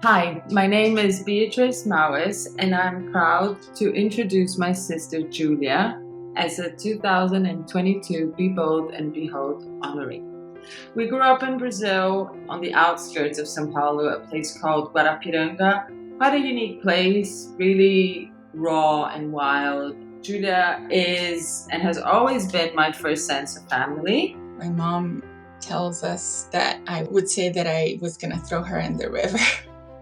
Hi, my name is Beatrice Maues, and I'm proud to introduce my sister Julia as a 2022 Be Bold and Behold honoree. We grew up in Brazil on the outskirts of São Paulo, a place called Guarapiranga. Quite a unique place, really raw and wild. Julia is and has always been my first sense of family. My mom tells us that I would say that I was going to throw her in the river.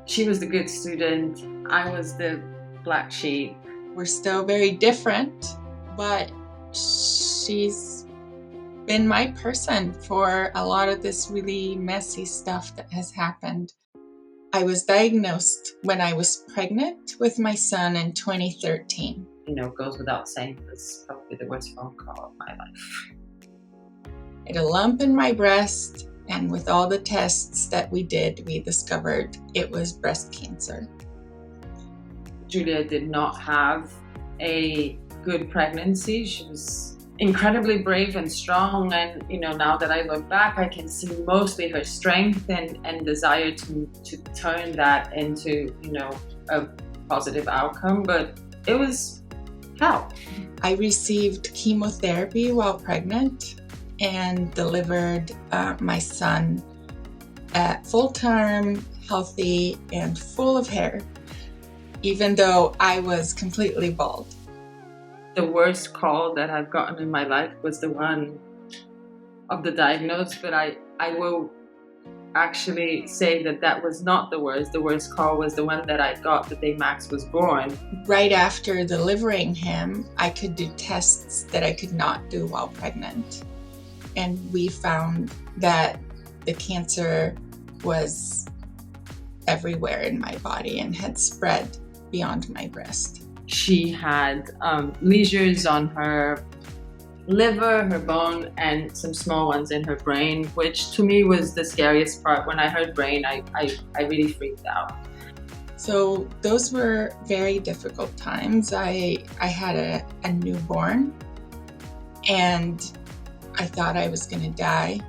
She was the good student. I was the black sheep. We're still very different, but she's been my person for a lot of this really messy stuff that has happened. I was diagnosed when I was pregnant with my son in 2013. It goes without saying, it was probably the worst phone call of my life. I had a lump in my breast, and with all the tests that we did, we discovered it was breast cancer. Julia did not have a good pregnancy. She was incredibly brave and strong, and now that I look back, I can see mostly her strength and desire to turn that into a positive outcome, but it was hell. I received chemotherapy while pregnant and delivered my son at full term, healthy, and full of hair, even though I was completely bald. The worst call that I've gotten in my life was the one of the diagnosis, but I will actually say that was not the worst. The worst call was the one that I got the day Max was born. Right after delivering him, I could do tests that I could not do while pregnant. And we found that the cancer was everywhere in my body and had spread beyond my breast. She had lesions on her liver, her bone, and some small ones in her brain, which to me was the scariest part. When I heard brain, I really freaked out. So those were very difficult times. I had a newborn, and I thought I was going to die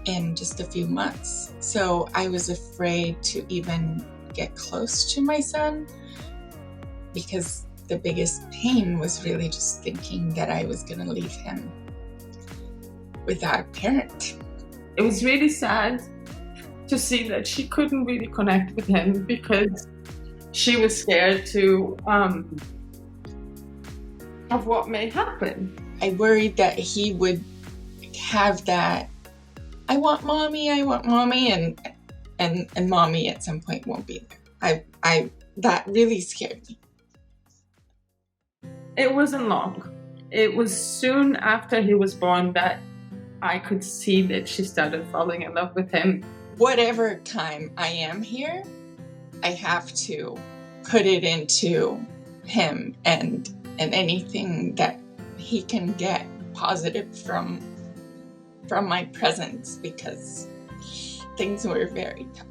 in just a few months. So I was afraid to even get close to my son, because the biggest pain was really just thinking that I was going to leave him without a parent. It was really sad to see that she couldn't really connect with him because she was scared of what may happen. I worried that he would have that, I want mommy, and mommy at some point won't be there. That really scared me. It wasn't long. It was soon after he was born that I could see that she started falling in love with him. Whatever time I am here, I have to put it into him and anything that he can get positive from my presence, because things were very tough.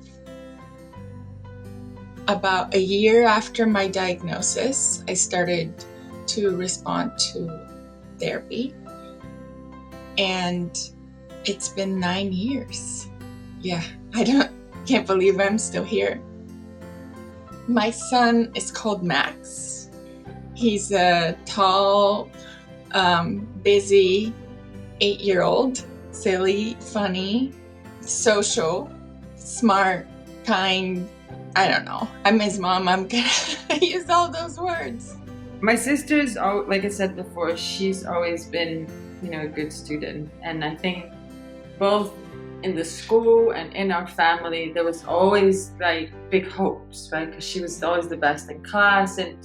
About a year after my diagnosis, I started to respond to therapy, and it's been 9 years. Yeah, I can't believe I'm still here. My son is called Max. He's a tall, busy 8-year-old, silly, funny, social, smart, kind. I don't know. I'm his mom. I'm gonna use all those words. My sister's, like I said before, she's always been, a good student. And I think both in the school and in our family, there was always big hopes, right? Because she was always the best in class. And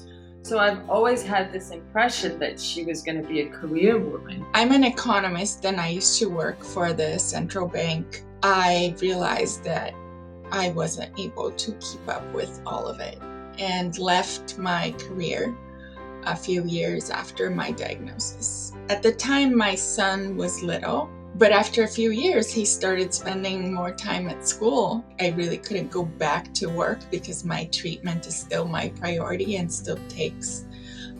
so I've always had this impression that she was going to be a career woman. I'm an economist, and I used to work for the central bank. I realized that I wasn't able to keep up with all of it and left my career a few years after my diagnosis. At the time, my son was little, but after a few years, he started spending more time at school. I really couldn't go back to work because my treatment is still my priority and still takes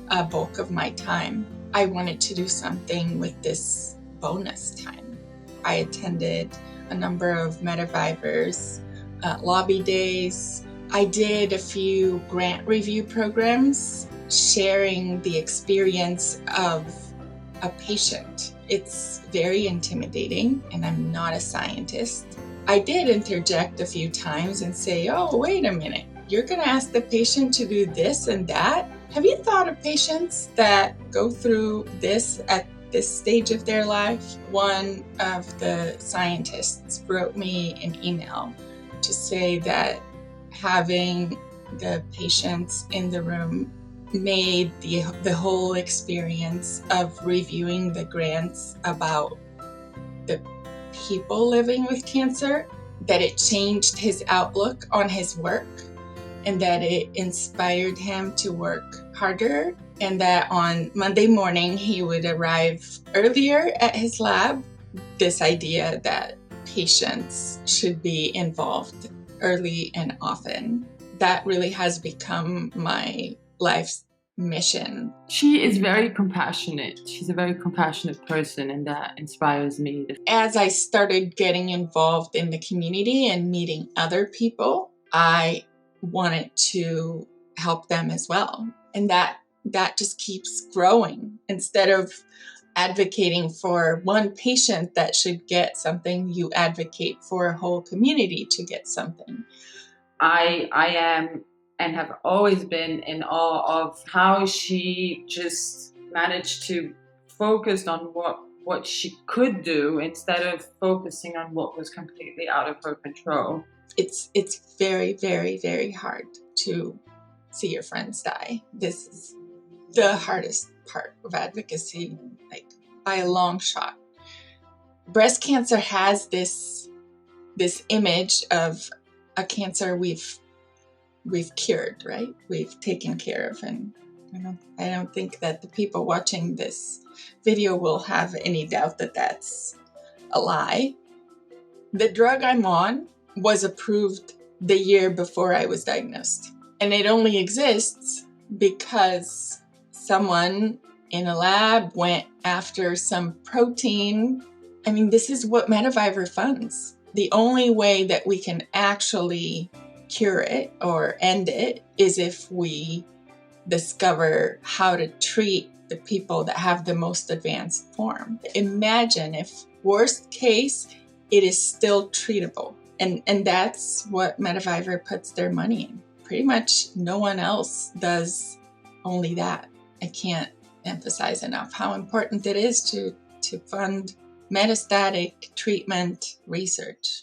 a bulk of my time. I wanted to do something with this bonus time. I attended a number of Medivivers lobby days. I did a few grant review programs sharing the experience of a patient. It's very intimidating, and I'm not a scientist. I did interject a few times and say, oh, wait a minute, you're going to ask the patient to do this and that? Have you thought of patients that go through this at this stage of their life? One of the scientists wrote me an email to say that having the patients in the room made the whole experience of reviewing the grants about the people living with cancer, that it changed his outlook on his work, and that it inspired him to work harder, and that on Monday morning he would arrive earlier at his lab. This idea that patients should be involved early and often, that really has become my life's mission. She is very compassionate. She's a very compassionate person, and that inspires me. As I started getting involved in the community and meeting other people, I wanted to help them as well. And that just keeps growing. Instead of advocating for one patient that should get something, you advocate for a whole community to get something. I am and have always been in awe of how she just managed to focus on what she could do instead of focusing on what was completely out of her control. It's very, very, very hard to see your friends die. This is the hardest part of advocacy, like by a long shot. Breast cancer has this image of a cancer we've cured, right? We've taken care of, and I don't think that the people watching this video will have any doubt that that's a lie. The drug I'm on was approved the year before I was diagnosed, and it only exists because someone in a lab went after some protein. I mean, this is what Mediviver funds. The only way that we can actually cure it or end it is if we discover how to treat the people that have the most advanced form. Imagine if, worst case, it is still treatable. And that's what Mediviver puts their money in. Pretty much no one else does only that. I can't emphasize enough how important it is to fund metastatic treatment research.